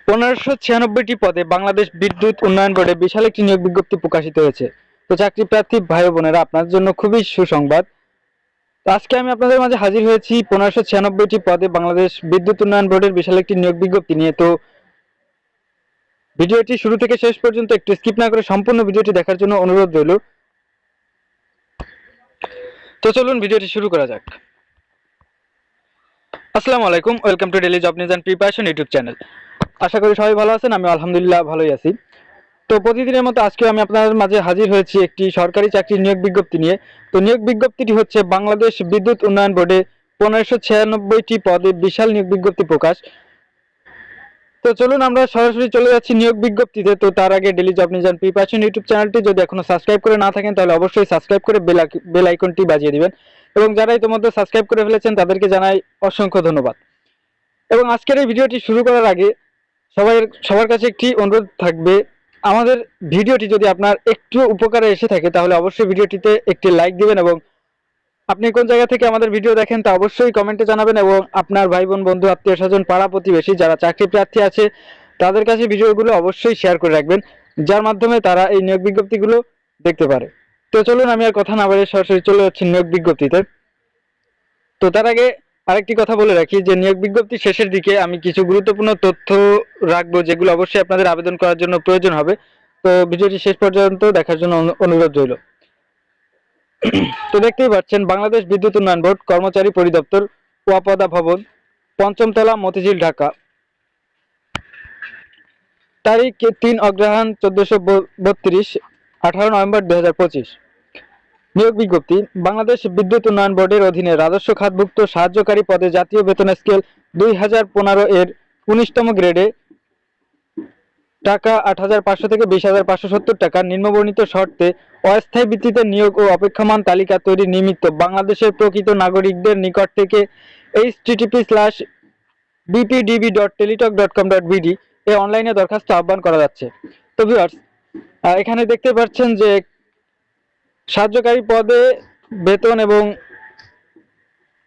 1596টি পদে বাংলাদেশ বিদ্যুৎ উন্নয়ন বোর্ডে বিশাল একটি নিয়োগ বিজ্ঞপ্তি প্রকাশিত হয়েছে। তো চাকরি প্রার্থী ভাই বোনেরা, আপনাদের জন্য খুবই সুসংবাদ। তো আজকে আমি আপনাদের মাঝে হাজির হয়েছি 1596টি পদে বাংলাদেশ বিদ্যুৎ উন্নয়ন বোর্ডের বিশাল একটি নিয়োগ বিজ্ঞপ্তি নিয়ে। তো ভিডিওটি শুরু থেকে শেষ পর্যন্ত একটু স্কিপ না করে সম্পূর্ণ ভিডিওটি দেখার জন্য অনুরোধ রইল। তো চলুন ভিডিওটি শুরু করা যাক। আসসালামু আলাইকুম, welcome to daily job news and preparation YouTube channel. আশা করি সবাই ভালো আছেন, আমি আলহামদুলিল্লাহ ভালোই আছি। তো প্রতিদিনের মতো আজকে আমি আপনাদের মাঝে হাজির হয়েছি একটি সরকারি চাকরির নিয়োগ বিজ্ঞপ্তি নিয়ে। তো নিয়োগ বিজ্ঞপ্তিটি হচ্ছে বাংলাদেশ বিদ্যুৎ উন্নয়ন বোর্ডে 1596টি পদে বিশাল নিয়োগ বিজ্ঞপ্তি প্রকাশ। তো চলুন আমরা সরাসরি চলে যাচ্ছি নিয়োগ বিজ্ঞপ্তিতে। তো তার আগে daily job news and preparation YouTube চ্যানেলটি যদি এখনো সাবস্ক্রাইব করে না থাকেন তাহলে অবশ্যই সাবস্ক্রাইব করে বেল আইকনটি বাজিয়ে দিবেন, এবং যারা ইতিমধ্যে সাবস্ক্রাইব করে ফেলেছেন তাদেরকে জানাই অসংখ্য ধন্যবাদ। এবং আজকের এই ভিডিওটি শুরু করার আগে সবার কাছে একটি অনুরোধ থাকবে, আমাদের ভিডিওটি যদি আপনার একটু উপকারে এসে থাকে তাহলে অবশ্যই ভিডিওটিতে একটি লাইক দিবেন, এবং আপনি কোন জায়গা থেকে আমাদের ভিডিও দেখেন তা অবশ্যই কমেন্টে জানাবেন, এবং আপনার ভাই বোন বন্ধু আত্মীয় স্বজন পাড়া প্রতিবেশী যারা চাকরি প্রার্থী আছে তাদের কাছে ভিডিওগুলো অবশ্যই শেয়ার করে রাখবেন, যার মাধ্যমে তারা এই নিয়োগ বিজ্ঞপ্তিগুলো দেখতে পারে। তো চলুন আমি আর কথা না বাড়িয়ে সরাসরি চলে যাচ্ছি নিয়োগ বিজ্ঞপ্তিতে। তো তার আগে আরেকটি কথা বলে রাখি যে নিয়োগ বিজ্ঞপ্তি শেষের দিকে আমি কিছু গুরুত্বপূর্ণ তথ্য রাখবো যেগুলো অবশ্যই আপনাদের আবেদন করার জন্য প্রয়োজন হবে। তো ভিডিওটি শেষ পর্যন্ত দেখার জন্য অনুরোধ রইল। তো দেখতেই পাচ্ছেন, বাংলাদেশ বিদ্যুৎ উন্নয়ন বোর্ড কর্মচারী পরিদপ্তর, ওয়াপদা ভবন, ৫ম তলা, মতিঝিল, ঢাকা। তারিখ ৩ অগ্রহায়ণ ১৪৩২, ১৮ নভেম্বর ২০২৫। নিয়োগ বিজ্ঞপ্তি, বাংলাদেশ বিদ্যুৎ উন্নয়ন বোর্ডের অধীনে রাজস্ব খাতভুক্ত সাহায্যকারী পদে জাতীয় বেতন স্কেল ২০১৫ এর ১৯তম গ্রেডে টাকা ৮৫০০ থেকে ২০৫৭০ টাকা নিম্নবর্ণিত শর্তে অস্থায়ী ভিত্তিতে নিয়োগ ও অপেক্ষমান তালিকা তৈরির নিমিত্ত বাংলাদেশের প্রকৃত নাগরিকদের নিকট থেকে http://bpdb.teletalk.com.bd এ অনলাইনে দরখাস্ত আহ্বান করা যাচ্ছে। তো ভিউয়ার্স, এখানে দেখতে পাচ্ছেন যে সাহায্যকারী পদে বেতন এবং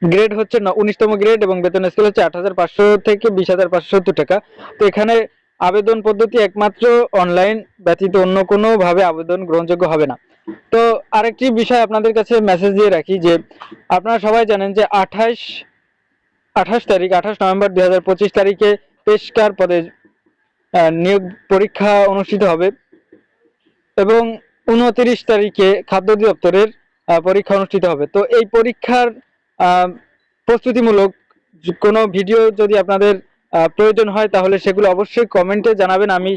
গ্রেড হচ্ছে ১৯তম গ্রেড, এবং বেতন স্কেল হচ্ছে ৮৫০০ থেকে ২০৫৭০ টাকা। তো এখানে আবেদন পদ্ধতি একমাত্র অনলাইন ব্যতীত অন্য কোনো ভাবে আবেদন গ্রহণযোগ্য হবে না। তো আরেকটি বিষয় আপনাদের কাছে মেসেজ দিয়ে রাখি যে আপনারা সবাই জানেন যে ২৮ নভেম্বর ২০২৫ তারিখে পেশকার পদে নিয়োগ পরীক্ষা অনুষ্ঠিত হবে, এবং ২৯ তারিখে খাদ্য অধিদপ্তরের পরীক্ষা অনুষ্ঠিত হবে। তো এই পরীক্ষার প্রস্তুতিমূলক কোনো ভিডিও যদি আপনাদের প্রয়োজন হয় তাহলে সেগুলো অবশ্যই কমেন্টে জানাবেন, আমি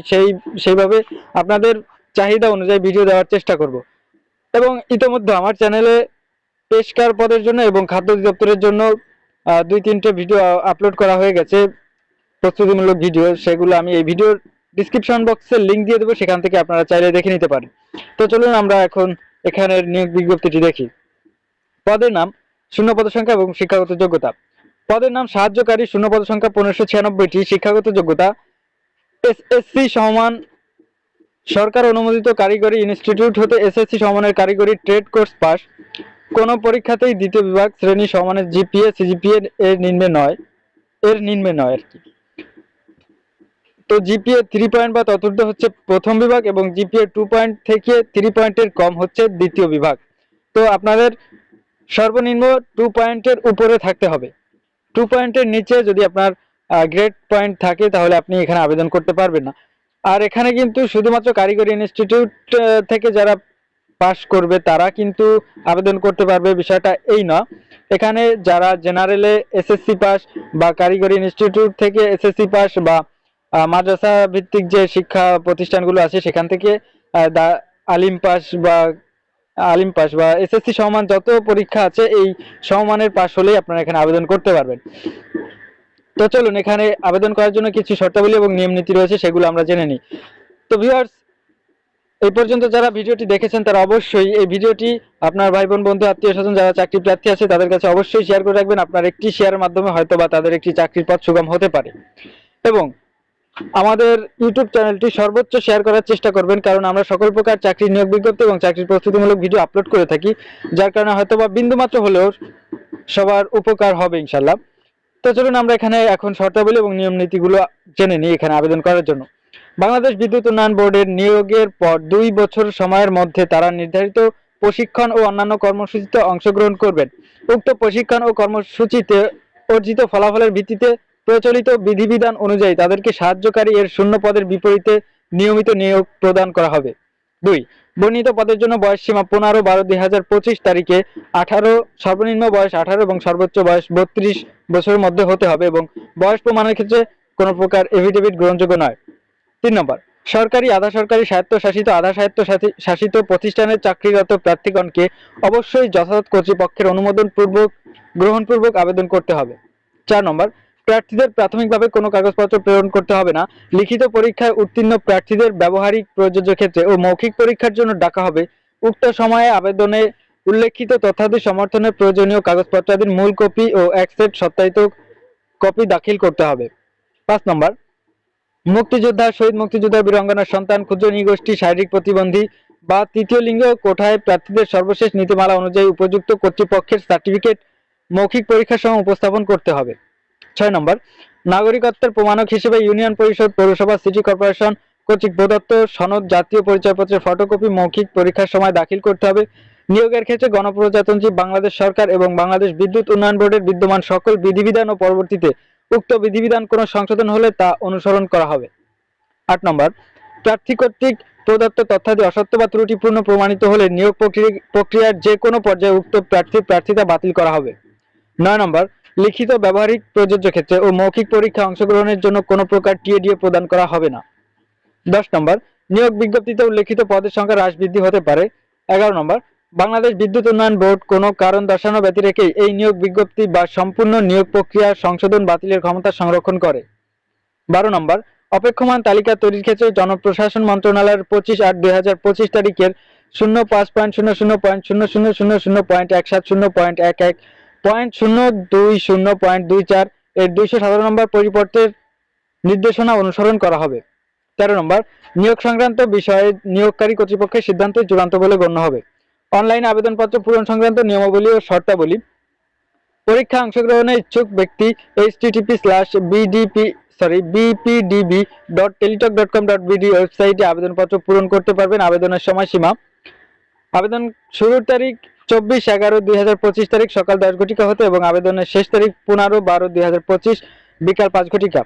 সেইভাবে আপনাদের চাহিদা অনুযায়ী ভিডিও দেওয়ার চেষ্টা করব। এবং ইতিমধ্যে আমার চ্যানেলে পেশকার পদের জন্য এবং খাদ্য অধিদপ্তরের জন্য ২-৩টে ভিডিও আপলোড করা হয়ে গেছে, প্রস্তুতিমূলক ভিডিও। সেগুলো আমি এই ভিডিওর ডিসক্রিপশন বক্সে লিঙ্ক দিয়ে দেবো, সেখান থেকে আপনারা চাইলে দেখে নিতে পারেন। তো চলুন আমরা এখন এখানের নিয়োগ বিজ্ঞপ্তিটি দেখি। পদের নাম, শূন্য পদ সংখ্যা এবং শিক্ষাগত যোগ্যতা। পদের নাম সাহায্যকারী, শূন্য পদ সংখ্যা 1596টি, শিক্ষাগত যোগ্যতা এসএসসি সমান সরকার অনুমোদিত কারিগরি ইনস্টিটিউট হতে এসএসসি সমানের কারিগরি ট্রেড কোর্স পাস, কোন পরীক্ষাতেই দ্বিতীয় বিভাগ শ্রেণী সমানের জিপিএ সিজিপিএ এর নিম্নে নয় আর কি। তো জিপিএ 3 পয়েন্ট বা ততোর্ধ্ব হচ্ছে প্রথম বিভাগ, এবং জিপিএ 2 পয়েন্ট থেকে 3 পয়েন্টের কম হচ্ছে দ্বিতীয় বিভাগ। তো আপনাদের সর্বনিম্ন 2 পয়েন্টের উপরে থাকতে হবে। 2 পয়েন্টের নিচে যদি আপনার গ্রেড পয়েন্ট থাকে তাহলে আপনি এখানে আবেদন করতে পারবেন না। আর এখানে কিন্তু শুধুমাত্র কারিগরি ইনস্টিটিউট থেকে যারা পাস করবে তারা কিন্তু আবেদন করতে পারবে, বিষয়টা এই না। এখানে যারা জেনারেলে এসএসসি পাস বা কারিগরি ইনস্টিটিউট থেকে এসএসসি পাস বা মাদ্রাসা ভিত্তিক যে শিক্ষা প্রতিষ্ঠানগুলো আছে সেখান থেকে আলিম পাস বা এসএসসি সমান যত পরীক্ষা আছে এই সমমানের পাস হলেই আপনারা এখানে আবেদন করতে পারবেন। তো চলুন এখানে আবেদন করার জন্য কিছু শর্তাবলী এবং নিয়ম নীতি রয়েছে, সেগুলো আমরা জেনে নিই। তো ভিউয়ার্স, এই পর্যন্ত যারা ভিডিওটি দেখেছেন তারা অবশ্যই এই ভিডিওটি আপনার ভাই বোন বন্ধু আত্মীয় স্বজন যারা চাকরি প্রার্থী আছে তাদের কাছে অবশ্যই শেয়ার করে রাখবেন। আপনার একটি শেয়ারের মাধ্যমে হয়তো বা তাদের একটি চাকরির পথ সুগম হতে পারে। এবং আমাদের ইউটিউব চ্যানেলটি সর্বোচ্চ শেয়ার করার চেষ্টা করবেন, কারণ আমরা সকল প্রকার চাকরির নিয়োগ বিজ্ঞপ্তি এবং চাকরির প্রস্তুতিমূলক ভিডিও আপলোড করে থাকি, যার কারণে হয়তো বা বিন্দুমাত্র হলেও সবার উপকার হবে ইনশাল্লাহ। তো চলুন আমরা এখানে এখন শর্তাবলী এবং নিয়ম নীতিগুলো জেনে নিই এখানে আবেদন করার জন্য। বাংলাদেশ বিদ্যুৎ উন্নয়ন বোর্ডের নিয়োগের পর 2 বছর সময়ের মধ্যে তারা নির্ধারিত প্রশিক্ষণ ও অন্যান্য কর্মসূচিতে অংশগ্রহণ করবেন। উক্ত প্রশিক্ষণ ও কর্মসূচিতে অর্জিত ফলাফলের ভিত্তিতে প্রচলিত বিধিবিধান অনুযায়ী তাদেরকে সাহায্যকারী এর শূন্য পদের বিপরীতে নিয়মিত নিয়োগ প্রদান করা হবে। 2, বর্ণিত পদের জন্য বয়স সীমা 15/12/2025 তারিখে 18, সর্বনিম্ন বয়স 18 এবং সর্বোচ্চ বয়স 32 বছরের মধ্যে হতে হবে এবং বয়স প্রমাণের ক্ষেত্রে কোনো প্রকার এফিডেভিট গ্রহণযোগ্য নয়। 3 নম্বর, সরকারি, আধা সরকারি, স্বায়ত্তশাসিত, আধা স্বায়ত্তশাসিত প্রতিষ্ঠানের চাকরিরত প্রার্থীগণকে অবশ্যই যথাযথ কর্তৃপক্ষের অনুমোদন গ্রহণপূর্বক আবেদন করতে হবে। 4 নম্বর, প্রার্থীদের প্রাথমিকভাবে কোনো কাগজপত্র প্রেরণ করতে হবে না। লিখিত পরীক্ষায় উত্তীর্ণ প্রার্থীদের ব্যবহারিক প্রযোজ্য ক্ষেত্রে ও মৌখিক পরীক্ষার জন্য ডাকা হবে। উক্ত সময়ে আবেদনে উল্লেখিত তথ্যাদি সমর্থনের প্রয়োজনীয় কাগজপত্রাদির মূল কপি ও এক সেট সত্যায়িত কপি দাখিল করতে হবে। 5 নম্বর, মুক্তিযোদ্ধা, শহীদ মুক্তিযোদ্ধা, বীরাঙ্গনার সন্তান, ক্ষুদ্র নৃগোষ্ঠী, শারীরিক প্রতিবন্ধী বা তৃতীয় লিঙ্গ কোঠায় প্রার্থীদের সর্বশেষ নীতিমালা অনুযায়ী উপযুক্ত কর্তৃপক্ষের সার্টিফিকেট মৌখিক পরীক্ষার সময় উপস্থাপন করতে হবে। 6 নম্বর, নাগরিকত্বের প্রমাণক হিসেবে ইউনিয়ন পরিষদ, পৌরসভা, সিটি কর্পোরেশন কর্তৃক প্রদত্ত সনদ, জাতীয় পরিচয়পত্রের ফটোকপি মৌখিক পরীক্ষার সময় দাখিল করতে হবে। নিয়োগের ক্ষেত্রে গণপ্রজাতন্ত্রী বাংলাদেশ সরকার এবং বাংলাদেশ বিদ্যুৎ উন্নয়ন বোর্ডের বিদ্যমান সকল বিধিবিধান ও পরবর্তীতে উক্ত বিধিবিধান কোনো সংশোধন হলে তা অনুসরণ করা হবে। 8 নম্বর, প্রার্থী কর্তৃক প্রদত্ত তথ্যাদি অসত্য বা ত্রুটিপূর্ণ প্রমাণিত হলে নিয়োগ প্রক্রিয়ার যে কোনো পর্যায়ে উক্ত প্রার্থিতা বাতিল করা হবে। 9 নম্বর, লিখিত ব্যবহারিক প্রযোজ্য ক্ষেত্রে ও মৌখিক পরীক্ষায় অংশগ্রহণের জন্য কোনো প্রকার টিএডিএ প্রদান করা হবে না। 10 নম্বর, নিয়োগ বিজ্ঞপ্তিতে উল্লেখিত পদের সংখ্যা হ্রাস বৃদ্ধি হতে পারে। 11 নম্বর, বাংলাদেশ বিদ্যুৎ উন্নয়ন বোর্ড কোনো কারণ দর্শানো ব্যতি রেখেই এই নিয়োগ বিজ্ঞপ্তি বা সম্পূর্ণ নিয়োগ প্রক্রিয়া সংশোধন বাতিলের ক্ষমতা সংরক্ষণ করে। 12 নম্বর, অপেক্ষমান তালিকা তৈরির ক্ষেত্রে জনপ্রশাসন মন্ত্রণালয়ের 25/8/2025 তারিখের 05.00.00.170.11.020.24 এর 217 নম্বর পরিপত্রের নির্দেশনা অনুসরণ করা হবে। 13 নম্বর, নিয়োগ সংক্রান্ত বিষয়ে নিয়োগকারী কর্তৃপক্ষের সিদ্ধান্ত চূড়ান্ত বলে গণ্য হবে। অনলাইনে আবেদনপত্র পূরণ সংক্রান্ত নিয়মাবলী ও শর্তাবলী। পরীক্ষা অংশগ্রহণে ইচ্ছুক ব্যক্তি http://bpdb.teletalk.com.bd ওয়েবসাইটে আবেদনপত্র পূরণ করতে পারবেন। আবেদনের সময়সীমা, আবেদন শুরুর তারিখ 24/11/2025 তারিখ সকাল 10 ঘটিকা হতে এবং আবেদনের শেষ তারিখ 15/12/2025 বিকাল 5 ঘটিকা।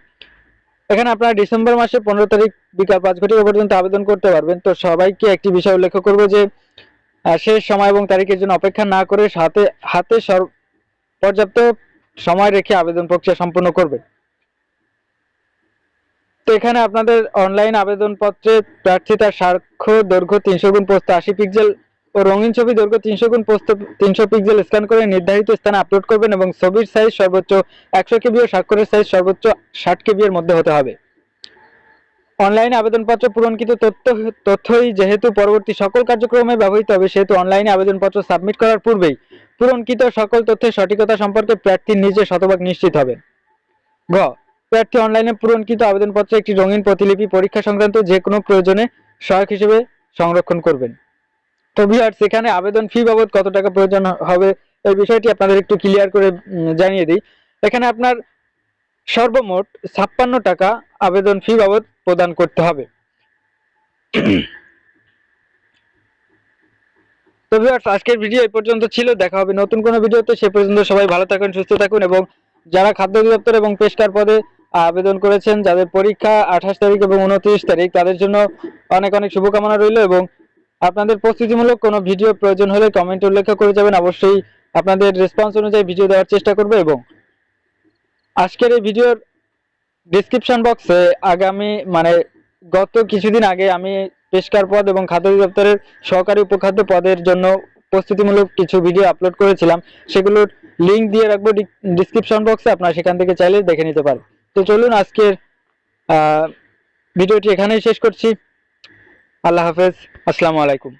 এখানে আপনারা ডিসেম্বর মাসের 15 তারিখ বিকাল 5 ঘটিকা পর্যন্ত আবেদন করতে পারবেন। তো সবাইকে একটি বিষয় উল্লেখ করব যে শেষ সময় এবং তারিখের জন্য অপেক্ষা না করে হাতে পর্যাপ্ত সময় রেখে আবেদন প্রক্রিয়া সম্পন্ন করবেন। তো এখানে আপনাদের অনলাইন আবেদনপত্রে প্রার্থী তার স্বাক্ষর দৈর্ঘ্য 300 গুণ প্রস্থ 80 পিক্সেল ও রঙিন ছবি দৈর্ঘ্য 300 গুণ প্রস্থ 300 পিক্সেল স্ক্যান করে নির্ধারিত স্থানে আপলোড করবেন এবং ছবির সাইজ সর্বোচ্চ 100 কেবি ও স্বাক্ষরের সাইজ সর্বোচ্চ 60 কেবি এর মধ্যে হতে হবে। অনলাইনে আবেদনপত্র পূরণকৃত তথ্যই যেহেতু পরবর্তী সকল কার্যক্রমে ব্যবহৃত হবে, সেহেতু অনলাইনে আবেদনপত্র সাবমিট করার পূর্বেই পূরণকৃত সকল তথ্যের সঠিকতা সম্পর্কে প্রার্থী নিজে শতভাগ নিশ্চিত হবেন। গ, প্রার্থী অনলাইনে পূরণকৃত আবেদনপত্রে একটি রঙিন প্রতিলিপি পরীক্ষা সংক্রান্ত যে কোনো প্রয়োজনে সহায়ক হিসেবে সংরক্ষণ করবেন। তো ভিউয়ার্স, এখানে আবেদন ফি বাবদ কত টাকা প্রয়োজন হবে এই বিষয়টি আপনাদের একটু ক্লিয়ার করে জানিয়ে দিই। এখানে আপনার সর্বমোট 56 টাকা আবেদন ফি বাবদ প্রদান করতে হবে। তো ভিউয়ার্স, আজকের ভিডিও এই পর্যন্ত ছিল। দেখা হবে নতুন কোনো ভিডিওতে। সে পর্যন্ত সবাই ভালো থাকুন, সুস্থ থাকুন এবং যারা খাদ্য অধিদপ্তর এবং পেশকার পদে আবেদন করেছেন, যাদের পরীক্ষা 28 তারিখ এবং 29 তারিখ, তাদের জন্য অনেক অনেক শুভকামনা রইল এবং আপনাদের প্রস্তুতিমূলক কোনো ভিডিও প্রয়োজন হলে কমেন্টে উল্লেখ করে যাবেন। অবশ্যই আপনাদের রেসপন্স অনুযায়ী ভিডিও দেওয়ার চেষ্টা করব এবং আজকের এই ভিডিওর ডেসক্রিপশন বক্সে গত কিছুদিন আগে আমি পেশকার পদ এবং খাদ্য অধিদপ্তরের সহকারী উপখাদ্য পদের জন্য প্রস্তুতিমূলক কিছু ভিডিও আপলোড করেছিলাম, সেগুলোর লিঙ্ক দিয়ে রাখবো ডেসক্রিপশন বক্সে, আপনারা সেখান থেকে চাইলে দেখে নিতে পারেন। তো চলুন আজকের ভিডিওটি এখানেই শেষ করছি। আল্লাহ হাফেজ, আসসালামু আলাইকুম।